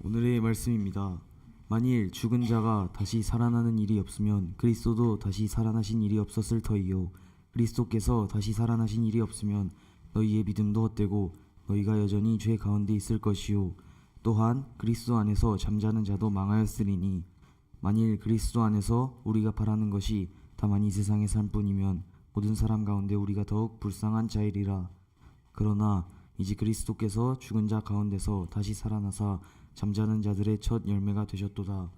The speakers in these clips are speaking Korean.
오늘의 말씀입니다. 만일 죽은 자가 다시 살아나는 일이 없으면 그리스도도 다시 살아나신 일이 없었을 터이요. 그리스도께서 다시 살아나신 일이 없으면 너희의 믿음도 헛되고 너희가 여전히 죄 가운데 있을 것이요. 또한 그리스도 안에서 잠자는 자도 망하였으리니 만일 그리스도 안에서 우리가 바라는 것이 다만 이 세상의 삶뿐이면 모든 사람 가운데 우리가 더욱 불쌍한 자이리라. 그러나 이제 그리스도께서 죽은 자 가운데서 다시 살아나사 잠자는 자들의 첫 열매가 되셨도다.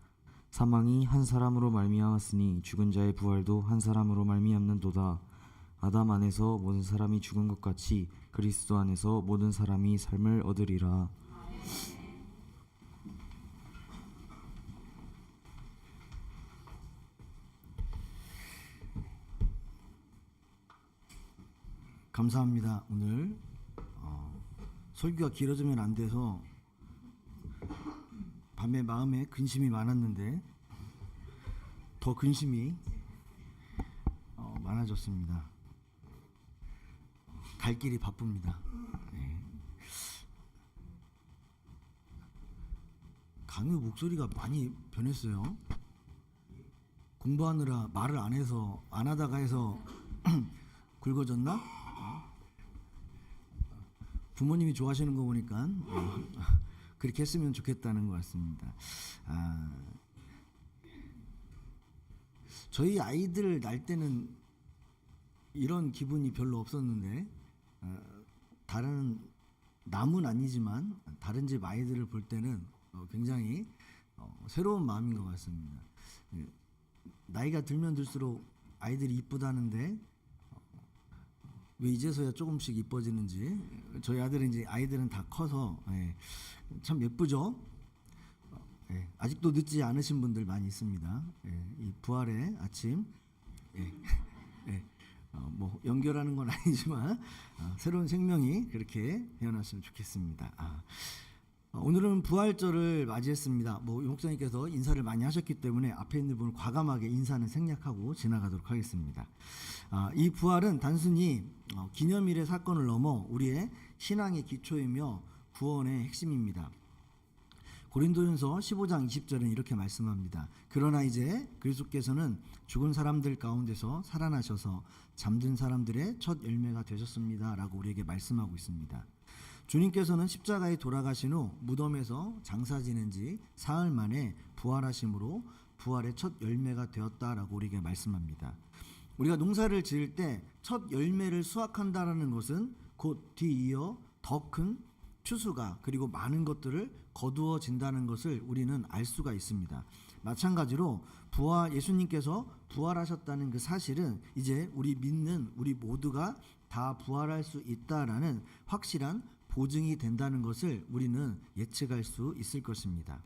사망이 한 사람으로 말미암았으니 죽은 자의 부활도 한 사람으로 말미암는도다. 아담 안에서 모든 사람이 죽은 것 같이 그리스도 안에서 모든 사람이 삶을 얻으리라. 감사합니다. 오늘 설교가 길어지면 안 돼서 밤에 마음에 근심이 많았는데 더 근심이 많아졌습니다. 갈 길이 바쁩니다. 네. 강의 목소리가 많이 변했어요. 공부하느라 말을 안 하다가 해서 굵어졌나? 부모님이 좋아하시는 거 보니까 그렇게 했으면 좋겠다는 것 같습니다. 저희 아이들 날 때는 이런 기분이 별로 없었는데 다른 남은 아니지만 다른 집 아이들을 볼 때는 굉장히 새로운 마음인 것 같습니다. 나이가 들면 들수록 아이들이 이쁘다는데 왜 이제서야 조금씩 이뻐지는지. 저희 아이들은 다 커서 참 예쁘죠. 아직도 늦지 않으신 분들 많이 있습니다. 이 부활의 아침 뭐 연결하는 건 아니지만 새로운 생명이 그렇게 태어났으면 좋겠습니다. 오늘은 부활절을 맞이했습니다. 목사님께서 인사를 많이 하셨기 때문에 앞에 있는 분을 과감하게 인사는 생략하고 지나가도록 하겠습니다. 이 부활은 단순히 기념일의 사건을 넘어 우리의 신앙의 기초이며 구원의 핵심입니다. 고린도전서 15장 20절은 이렇게 말씀합니다. 그러나 이제 그리스도께서는 죽은 사람들 가운데서 살아나셔서 잠든 사람들의 첫 열매가 되셨습니다 라고 우리에게 말씀하고 있습니다. 주님께서는 십자가에 돌아가신 후 무덤에서 장사 지낸 지 사흘 만에 부활하심으로 부활의 첫 열매가 되었다라고 우리에게 말씀합니다. 우리가 농사를 지을 때 첫 열매를 수확한다라는 것은 곧 뒤이어 더 큰 추수가 그리고 많은 것들을 거두어진다는 것을 우리는 알 수가 있습니다. 마찬가지로 예수님께서 부활하셨다는 그 사실은 이제 우리 믿는 우리 모두가 다 부활할 수 있다라는 확실한 보증이 된다는 것을 우리는 예측할 수 있을 것입니다.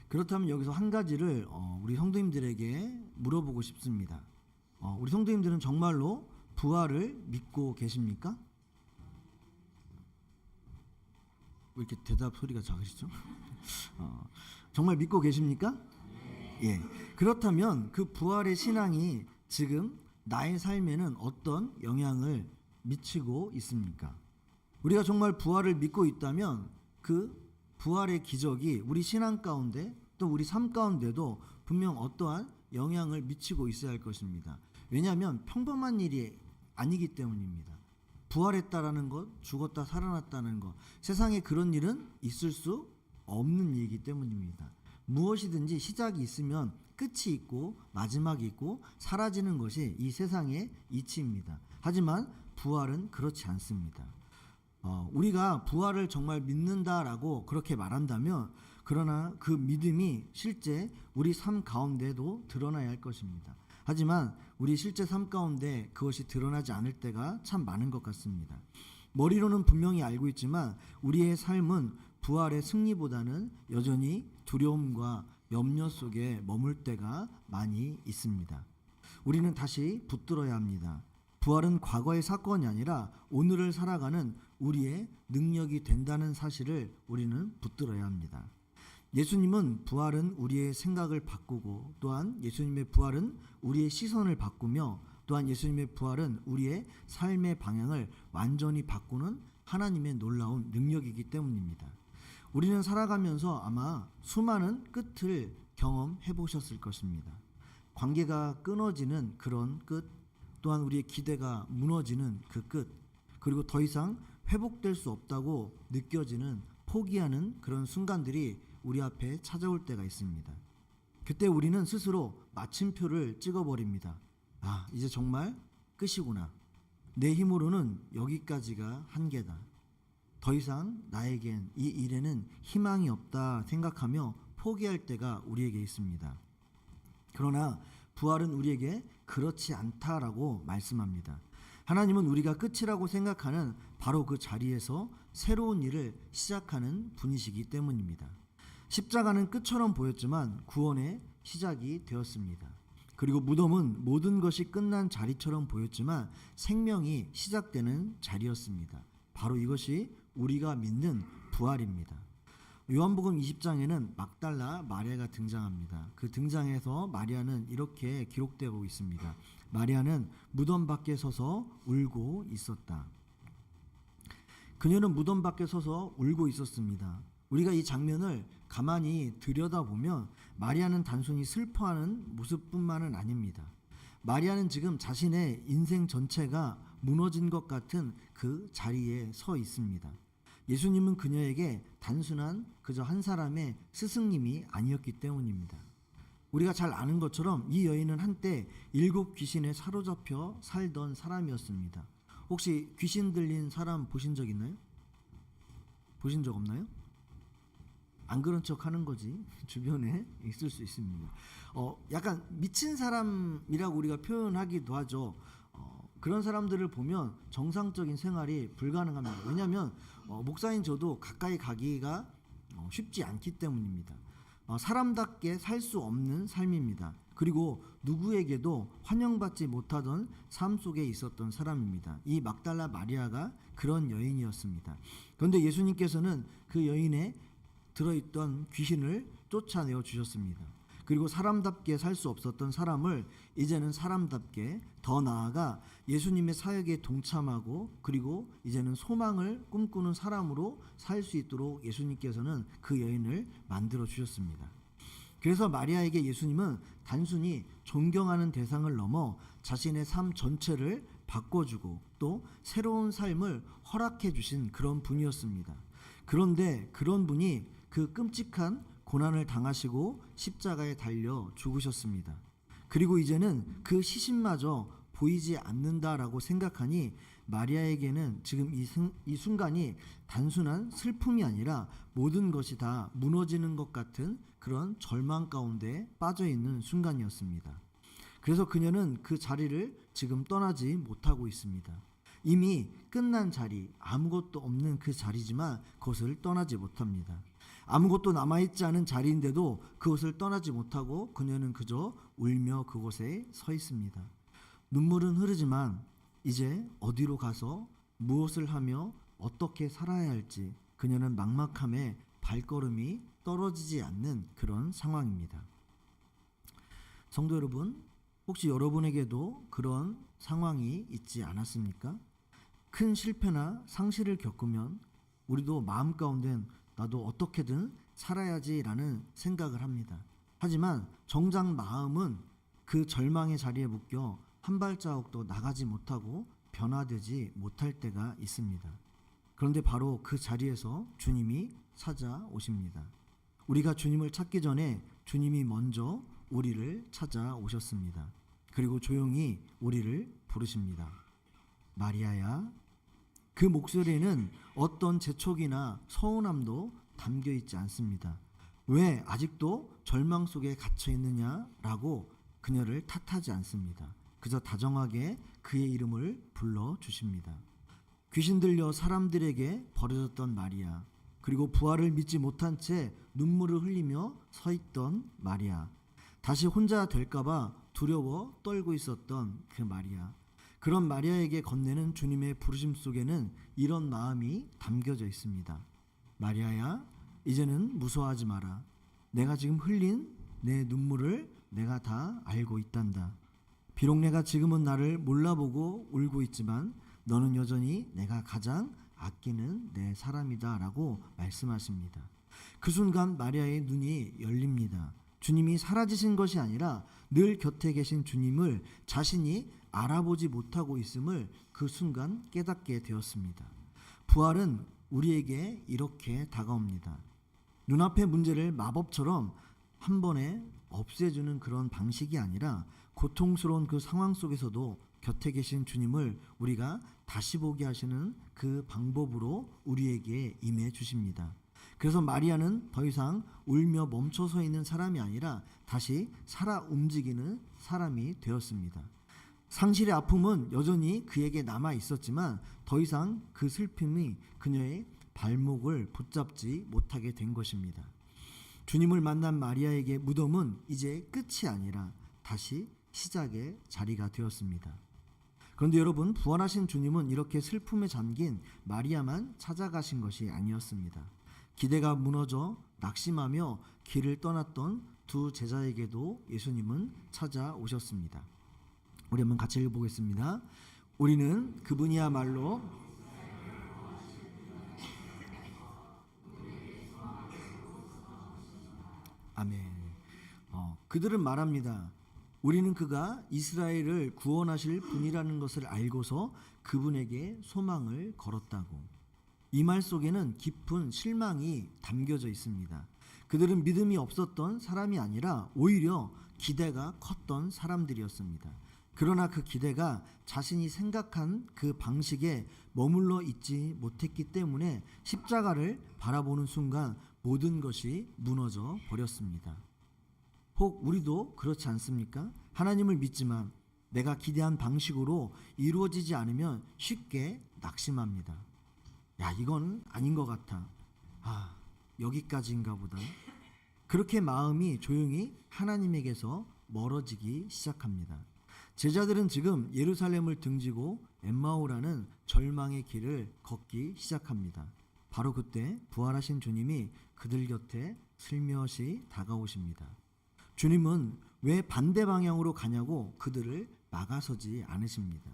그렇다면 여기서 한 가지를 우리 성도님들에게 물어보고 싶습니다. 우리 성도님들은 정말로 부활을 믿고 계십니까? 왜 이렇게 대답 소리가 작으시죠? 정말 믿고 계십니까? 예. 그렇다면 그 부활의 신앙이 지금 나의 삶에는 어떤 영향을 미치고 있습니까? 우리가 정말 부활을 믿고 있다면 그 부활의 기적이 우리 신앙 가운데 또 우리 삶 가운데도 분명 어떠한 영향을 미치고 있어야 할 것입니다. 왜냐하면 평범한 일이 아니기 때문입니다. 부활했다라는 것, 죽었다 살아났다는 것, 세상에 그런 일은 있을 수 없는 일이기 때문입니다. 무엇이든지 시작이 있으면 끝이 있고 마지막이 있고 사라지는 것이 이 세상의 이치입니다. 하지만 부활은 그렇지 않습니다. 우리가 부활을 정말 믿는다라고 그렇게 말한다면 그러나 그 믿음이 실제 우리 삶 가운데도 드러나야 할 것입니다. 하지만 우리 실제 삶 가운데 그것이 드러나지 않을 때가 참 많은 것 같습니다. 머리로는 분명히 알고 있지만 우리의 삶은 부활의 승리보다는 여전히 두려움과 염려 속에 머물 때가 많이 있습니다. 우리는 다시 붙들어야 합니다. 부활은 과거의 사건이 아니라 오늘을 살아가는 우리의 능력이 된다는 사실을 우리는 붙들어야 합니다. 예수님은 부활은 우리의 생각을 바꾸고 또한 예수님의 부활은 우리의 시선을 바꾸며 또한 예수님의 부활은 우리의 삶의 방향을 완전히 바꾸는 하나님의 놀라운 능력이기 때문입니다. 우리는 살아가면서 아마 수많은 끝을 경험해 보셨을 것입니다. 관계가 끊어지는 그런 끝, 또한 우리의 기대가 무너지는 그 끝, 그리고 더 이상 회복될 수 없다고 느껴지는 포기하는 그런 순간들이 우리 앞에 찾아올 때가 있습니다. 그때 우리는 스스로 마침표를 찍어버립니다. 아, 이제 정말 끝이구나. 내 힘으로는 여기까지가 한계다. 더 이상 나에겐 이 일에는 희망이 없다 생각하며 포기할 때가 우리에게 있습니다. 그러나 부활은 우리에게 그렇지 않다라고 말씀합니다. 하나님은 우리가 끝이라고 생각하는 바로 그 자리에서 새로운 일을 시작하는 분이시기 때문입니다. 십자가는 끝처럼 보였지만 구원의 시작이 되었습니다. 그리고 무덤은 모든 것이 끝난 자리처럼 보였지만 생명이 시작되는 자리였습니다. 바로 이것이 우리가 믿는 부활입니다. 요한복음 20장에는 막달라 마리아가 등장합니다. 그 등장에서 마리아는 이렇게 기록되고 있습니다. 마리아는 무덤 밖에 서서 울고 있었다. 그녀는 무덤 밖에 서서 울고 있었습니다. 우리가 이 장면을 가만히 들여다보면 마리아는 단순히 슬퍼하는 모습뿐만은 아닙니다. 마리아는 지금 자신의 인생 전체가 무너진 것 같은 그 자리에 서 있습니다. 예수님은 그녀에게 단순한 그저 한 사람의 스승님이 아니었기 때문입니다. 우리가 잘 아는 것처럼 이 여인은 한때 7 귀신에 사로잡혀 살던 사람이었습니다. 혹시 귀신 들린 사람 보신 적 있나요? 보신 적 없나요? 안 그런 척 하는 거지. 주변에 있을 수 있습니다. 약간 미친 사람이라고 우리가 표현하기도 하죠. 그런 사람들을 보면 정상적인 생활이 불가능합니다. 왜냐하면 목사인 저도 가까이 가기가 쉽지 않기 때문입니다. 사람답게 살 수 없는 삶입니다. 그리고 누구에게도 환영받지 못하던 삶 속에 있었던 사람입니다. 이 막달라 마리아가 그런 여인이었습니다. 그런데 예수님께서는 그 여인의 들어있던 귀신을 쫓아내어 주셨습니다. 그리고 사람답게 살 수 없었던 사람을 이제는 사람답게, 더 나아가 예수님의 사역에 동참하고 그리고 이제는 소망을 꿈꾸는 사람으로 살 수 있도록 예수님께서는 그 여인을 만들어 주셨습니다. 그래서 마리아에게 예수님은 단순히 존경하는 대상을 넘어 자신의 삶 전체를 바꿔주고 또 새로운 삶을 허락해 주신 그런 분이었습니다. 그런데 그런 분이 그 끔찍한 고난을 당하시고 십자가에 달려 죽으셨습니다. 그리고 이제는 그 시신마저 보이지 않는다라고 생각하니 마리아에게는 지금 이 순간이 단순한 슬픔이 아니라 모든 것이 다 무너지는 것 같은 그런 절망 가운데 빠져 있는 순간이었습니다. 그래서 그녀는 그 자리를 지금 떠나지 못하고 있습니다. 이미 끝난 자리, 아무것도 없는 그 자리지만 그것을 떠나지 못합니다. 아무것도 남아있지 않은 자리인데도 그것을 떠나지 못하고 그녀는 그저 울며 그곳에 서 있습니다. 눈물은 흐르지만 이제 어디로 가서 무엇을 하며 어떻게 살아야 할지 그녀는 막막함에 발걸음이 떨어지지 않는 그런 상황입니다. 성도 여러분, 혹시 여러분에게도 그런 상황이 있지 않았습니까? 큰 실패나 상실을 겪으면 우리도 마음 가운데는 나도 어떻게든 살아야지라는 생각을 합니다. 하지만 정작 마음은 그 절망의 자리에 묶여 한 발자국도 나가지 못하고 변화되지 못할 때가 있습니다. 그런데 바로 그 자리에서 주님이 찾아오십니다. 우리가 주님을 찾기 전에 주님이 먼저 우리를 찾아오셨습니다. 그리고 조용히 우리를 부르십니다. 마리아야. 그 목소리에는 어떤 재촉이나 서운함도 담겨 있지 않습니다. 왜 아직도 절망 속에 갇혀 있느냐라고 그녀를 탓하지 않습니다. 그저 다정하게 그의 이름을 불러 주십니다. 귀신 들려 사람들에게 버려졌던 마리아, 그리고 부활을 믿지 못한 채 눈물을 흘리며 서 있던 마리아, 다시 혼자 될까봐 두려워 떨고 있었던 그 마리아, 그런 마리아에게 건네는 주님의 부르심 속에는 이런 마음이 담겨져 있습니다. 마리아야, 이제는 무서워하지 마라. 내가 지금 흘린 내 눈물을 내가 다 알고 있단다. 비록 내가 지금은 나를 몰라보고 울고 있지만 너는 여전히 내가 가장 아끼는 내 사람이다 라고 말씀하십니다. 그 순간 마리아의 눈이 열립니다. 주님이 사라지신 것이 아니라 늘 곁에 계신 주님을 자신이 알아보지 못하고 있음을 그 순간 깨닫게 되었습니다. 부활은 우리에게 이렇게 다가옵니다. 눈앞의 문제를 마법처럼 한 번에 없애주는 그런 방식이 아니라 고통스러운 그 상황 속에서도 곁에 계신 주님을 우리가 다시 보게 하시는 그 방법으로 우리에게 임해 주십니다. 그래서 마리아는 더 이상 울며 멈춰서 있는 사람이 아니라 다시 살아 움직이는 사람이 되었습니다. 상실의 아픔은 여전히 그에게 남아 있었지만 더 이상 그 슬픔이 그녀의 발목을 붙잡지 못하게 된 것입니다. 주님을 만난 마리아에게 무덤은 이제 끝이 아니라 다시 시작의 자리가 되었습니다. 그런데 여러분, 부활하신 주님은 이렇게 슬픔에 잠긴 마리아만 찾아가신 것이 아니었습니다. 기대가 무너져 낙심하며 길을 떠났던 두 제자에게도 예수님은 찾아오셨습니다. 우리 한번 같이 읽어보겠습니다. 우리는 그분이야말로 아멘. 그들은 말합니다. 우리는 그가 이스라엘을 구원하실 분이라는 것을 알고서 그분에게 소망을 걸었다고. 이 말 속에는 깊은 실망이 담겨져 있습니다. 그들은 믿음이 없었던 사람이 아니라 오히려 기대가 컸던 사람들이었습니다. 그러나 그 기대가 자신이 생각한 그 방식에 머물러 있지 못했기 때문에 십자가를 바라보는 순간 모든 것이 무너져 버렸습니다. 혹 우리도 그렇지 않습니까? 하나님을 믿지만 내가 기대한 방식으로 이루어지지 않으면 쉽게 낙심합니다. 야, 이건 아닌 것 같아. 여기까지인가 보다. 그렇게 마음이 조용히 하나님에게서 멀어지기 시작합니다. 제자들은 지금 예루살렘을 등지고 엠마오라는 절망의 길을 걷기 시작합니다. 바로 그때 부활하신 주님이 그들 곁에 슬며시 다가오십니다. 주님은 왜 반대 방향으로 가냐고 그들을 막아서지 않으십니다.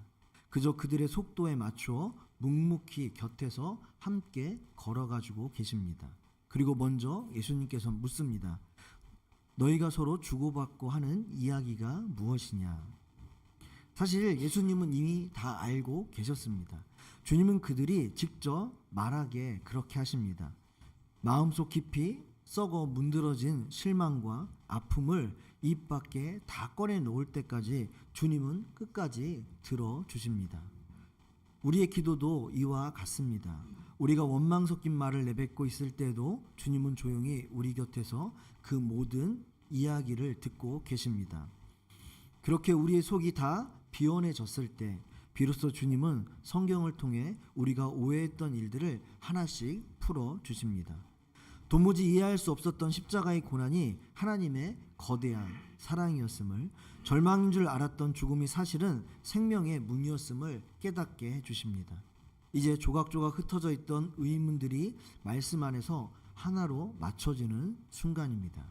그저 그들의 속도에 맞춰 묵묵히 곁에서 함께 걸어가지고 계십니다. 그리고 먼저 예수님께서 묻습니다. 너희가 서로 주고받고 하는 이야기가 무엇이냐? 사실 예수님은 이미 다 알고 계셨습니다. 주님은 그들이 직접 말하게 그렇게 하십니다. 마음속 깊이 썩어 문드러진 실망과 아픔을 입 밖에 다 꺼내 놓을 때까지 주님은 끝까지 들어주십니다. 우리의 기도도 이와 같습니다. 우리가 원망 섞인 말을 내뱉고 있을 때도 주님은 조용히 우리 곁에서 그 모든 이야기를 듣고 계십니다. 그렇게 우리의 속이 다 비워내졌을 때 비로소 주님은 성경을 통해 우리가 오해했던 일들을 하나씩 풀어주십니다. 도무지 이해할 수 없었던 십자가의 고난이 하나님의 거대한 사랑이었음을, 절망인 줄 알았던 죽음이 사실은 생명의 문이었음을 깨닫게 해주십니다. 이제 조각조각 흩어져 있던 의문들이 말씀 안에서 하나로 맞춰지는 순간입니다.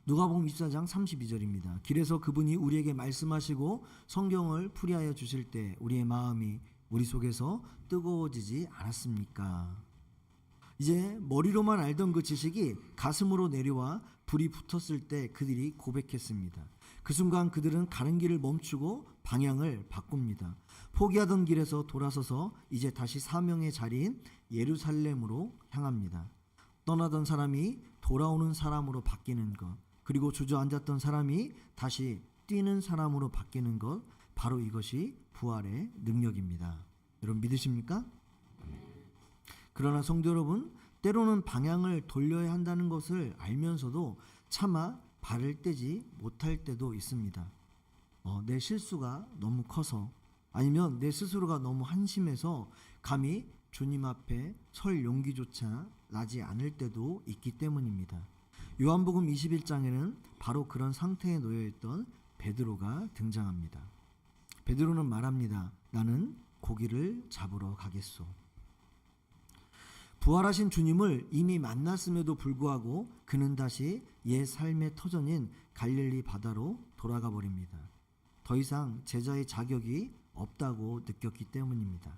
누가복음 24장 32절입니다. 길에서 그분이 우리에게 말씀하시고 성경을 풀이하여 주실 때 우리의 마음이 우리 속에서 뜨거워지지 않았습니까? 이제 머리로만 알던 그 지식이 가슴으로 내려와 불이 붙었을 때 그들이 고백했습니다. 그 순간 그들은 가는 길을 멈추고 방향을 바꿉니다. 포기하던 길에서 돌아서서 이제 다시 사명의 자리인 예루살렘으로 향합니다. 떠나던 사람이 돌아오는 사람으로 바뀌는 것, 그리고 주저앉았던 사람이 다시 뛰는 사람으로 바뀌는 것, 바로 이것이 부활의 능력입니다. 여러분 믿으십니까? 그러나 성도 여러분, 때로는 방향을 돌려야 한다는 것을 알면서도 차마 발을 떼지 못할 때도 있습니다. 내 실수가 너무 커서, 아니면 내 스스로가 너무 한심해서 감히 주님 앞에 설 용기조차 나지 않을 때도 있기 때문입니다. 요한복음 21장에는 바로 그런 상태에 놓여있던 베드로가 등장합니다. 베드로는 말합니다. 나는 고기를 잡으러 가겠소. 부활하신 주님을 이미 만났음에도 불구하고 그는 다시 옛 삶의 터전인 갈릴리 바다로 돌아가 버립니다. 더 이상 제자의 자격이 없다고 느꼈기 때문입니다.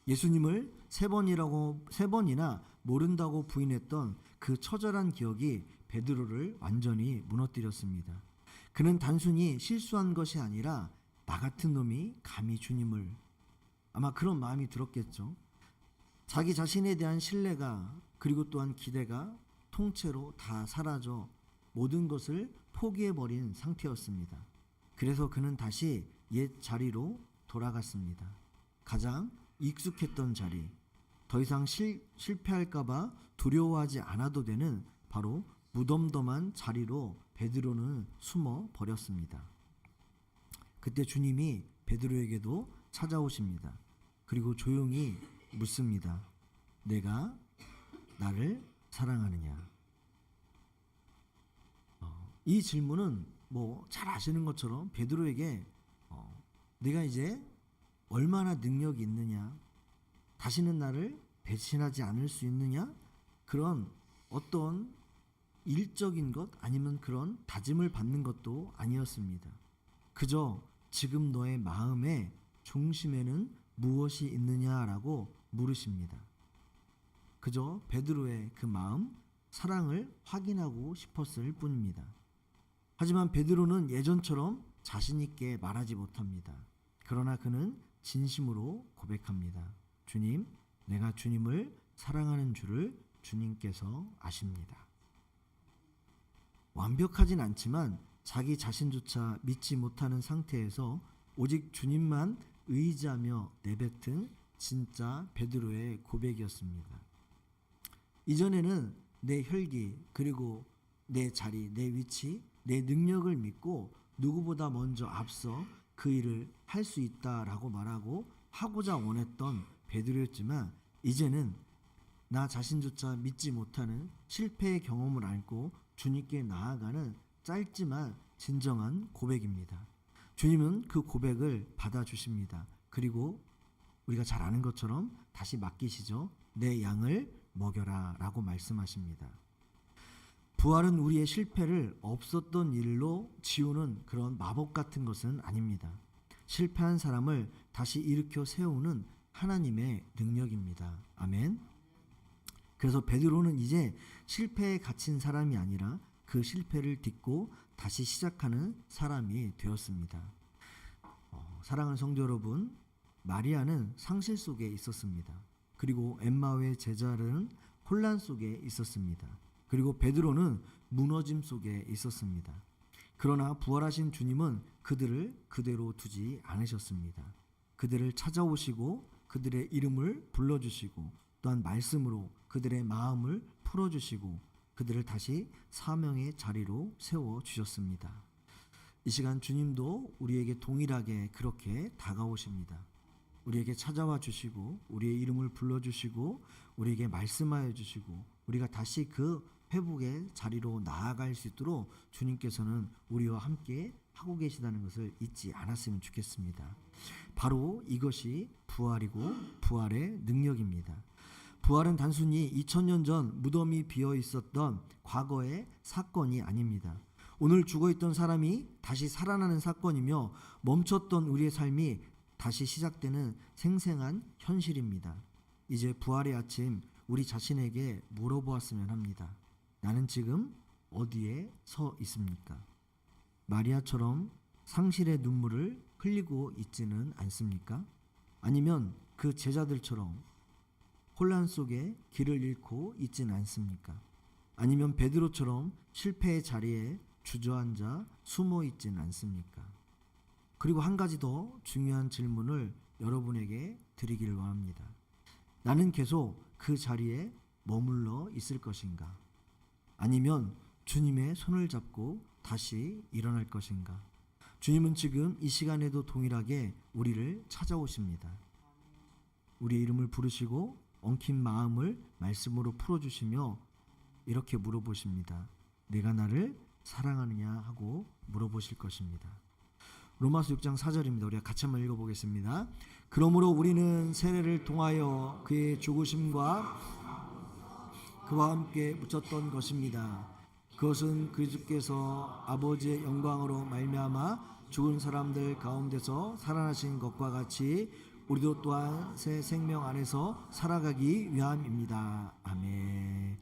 예수님을 세 번이나 모른다고 부인했던 그 처절한 기억이 베드로를 완전히 무너뜨렸습니다. 그는 단순히 실수한 것이 아니라 나 같은 놈이 감히 주님을, 아마 그런 마음이 들었겠죠. 자기 자신에 대한 신뢰가 그리고 또한 기대가 통째로 다 사라져 모든 것을 포기해버린 상태였습니다. 그래서 그는 다시 옛 자리로 돌아갔습니다. 가장 익숙했던 자리, 더 이상 실패할까봐 두려워하지 않아도 되는 바로 무덤덤한 자리로 베드로는 숨어 버렸습니다. 그때 주님이 베드로에게도 찾아오십니다. 그리고 조용히 묻습니다. 내가 나를 사랑하느냐? 이 질문은 뭐 잘 아시는 것처럼 베드로에게 내가 이제 얼마나 능력이 있느냐, 다시는 나를 배신하지 않을 수 있느냐, 그런 어떤 일적인 것 아니면 그런 다짐을 받는 것도 아니었습니다. 그저 지금 너의 마음의 중심에는 무엇이 있느냐라고 물으십니다. 그저 베드로의 그 마음, 사랑을 확인하고 싶었을 뿐입니다. 하지만 베드로는 예전처럼 자신 있게 말하지 못합니다. 그러나 그는 진심으로 고백합니다. 주님, 내가 주님을 사랑하는 줄을 주님께서 아십니다. 완벽하진 않지만 자기 자신조차 믿지 못하는 상태에서 오직 주님만 의지하며 내뱉은 진짜 베드로의 고백이었습니다. 이전에는 내 혈기, 그리고 내 자리, 내 위치, 내 능력을 믿고 누구보다 먼저 앞서 그 일을 할 수 있다라고 말하고 하고자 원했던 베드로였지만, 이제는 나 자신조차 믿지 못하는 실패의 경험을 안고 주님께 나아가는 짧지만 진정한 고백입니다. 주님은 그 고백을 받아주십니다. 그리고 우리가 잘 아는 것처럼 다시 맡기시죠. 내 양을 먹여라 라고 말씀하십니다. 부활은 우리의 실패를 없었던 일로 지우는 그런 마법 같은 것은 아닙니다. 실패한 사람을 다시 일으켜 세우는 하나님의 능력입니다. 아멘. 그래서 베드로는 이제 실패에 갇힌 사람이 아니라 그 실패를 딛고 다시 시작하는 사람이 되었습니다. 사랑하는 성도 여러분, 마리아는 상실 속에 있었습니다. 그리고 엠마오의 제자들은 혼란 속에 있었습니다. 그리고 베드로는 무너짐 속에 있었습니다. 그러나 부활하신 주님은 그들을 그대로 두지 않으셨습니다. 그들을 찾아오시고 그들의 이름을 불러주시고 또한 말씀으로 그들의 마음을 풀어주시고 그들을 다시 사명의 자리로 세워주셨습니다. 이 시간 주님도 우리에게 동일하게 그렇게 다가오십니다. 우리에게 찾아와 주시고 우리의 이름을 불러주시고 우리에게 말씀하여 주시고 우리가 다시 그 회복의 자리로 나아갈 수 있도록 주님께서는 우리와 함께 하고 계시다는 것을 잊지 않았으면 좋겠습니다. 바로 이것이 부활이고 부활의 능력입니다. 부활은 단순히 2000년 전 무덤이 비어 있었던 과거의 사건이 아닙니다. 오늘 죽어있던 사람이 다시 살아나는 사건이며 멈췄던 우리의 삶이 다시 시작되는 생생한 현실입니다. 이제 부활의 아침 우리 자신에게 물어보았으면 합니다. 나는 지금 어디에 서 있습니까? 마리아처럼 상실의 눈물을 흘리고 있지는 않습니까? 아니면 그 제자들처럼 혼란 속에 길을 잃고 있지는 않습니까? 아니면 베드로처럼 실패의 자리에 주저앉아 숨어 있지는 않습니까? 그리고 한 가지 더 중요한 질문을 여러분에게 드리길 원합니다. 나는 계속 그 자리에 머물러 있을 것인가? 아니면 주님의 손을 잡고 다시 일어날 것인가? 주님은 지금 이 시간에도 동일하게 우리를 찾아오십니다. 우리의 이름을 부르시고 엉킨 마음을 말씀으로 풀어주시며 이렇게 물어보십니다. 내가 나를 사랑하느냐 하고 물어보실 것입니다. 로마서 6장 4절입니다. 우리가 같이 한번 읽어보겠습니다. 그러므로 우리는 세례를 통하여 그의 죽으심과 그와 함께 묻혔던 것입니다. 그것은 그리스도께서 아버지의 영광으로 말미암아 죽은 사람들 가운데서 살아나신 것과 같이 우리도 또한 새 생명 안에서 살아가기 위함입니다. 아멘.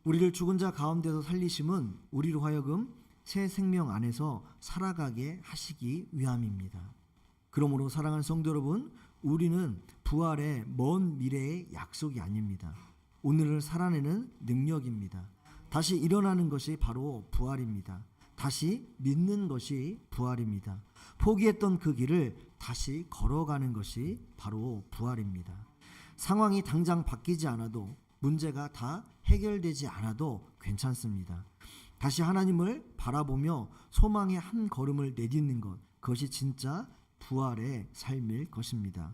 우리를 죽은 자 가운데서 살리심은 우리로 하여금 새 생명 안에서 살아가게 하시기 위함입니다. 그러므로 사랑하는 성도 여러분, 우리는 부활의 먼 미래의 약속이 아닙니다. 오늘을 살아내는 능력입니다. 다시 일어나는 것이 바로 부활입니다. 다시 믿는 것이 부활입니다. 포기했던 그 길을 다시 걸어가는 것이 바로 부활입니다. 상황이 당장 바뀌지 않아도, 문제가 다 해결되지 않아도 괜찮습니다. 다시 하나님을 바라보며 소망의 한 걸음을 내딛는 것, 그것이 진짜 부활의 삶일 것입니다.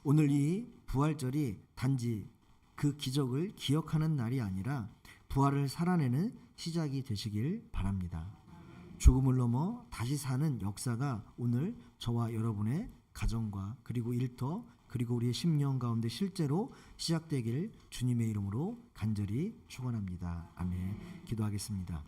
오늘 이 부활절이 단지 그 기적을 기억하는 날이 아니라 부활을 살아내는 시작이 되시길 바랍니다. 죽음을 넘어 다시 사는 역사가 오늘 저와 여러분의 가정과 그리고 일터 그리고 우리의 심령 가운데 실제로 시작되길 주님의 이름으로 간절히 축원합니다. 아멘. 기도하겠습니다.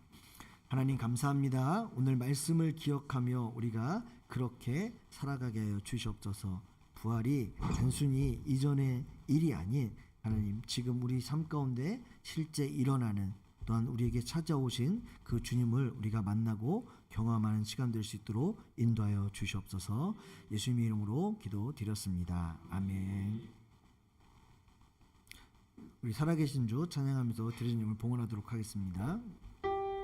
하나님 감사합니다. 오늘 말씀을 기억하며 우리가 그렇게 살아가게 하여 주시옵소서. 부활이 단순히 이전의 일이 아닌 하나님 지금 우리 삶 가운데 실제 일어나는, 또한 우리에게 찾아오신 그 주님을 우리가 만나고 경험하는 시간 될 수 있도록 인도하여 주시옵소서. 예수님의 이름으로 기도드렸습니다. 아멘. 우리 살아계신 주 찬양하면서 드리는 이름을 봉헌하도록 하겠습니다.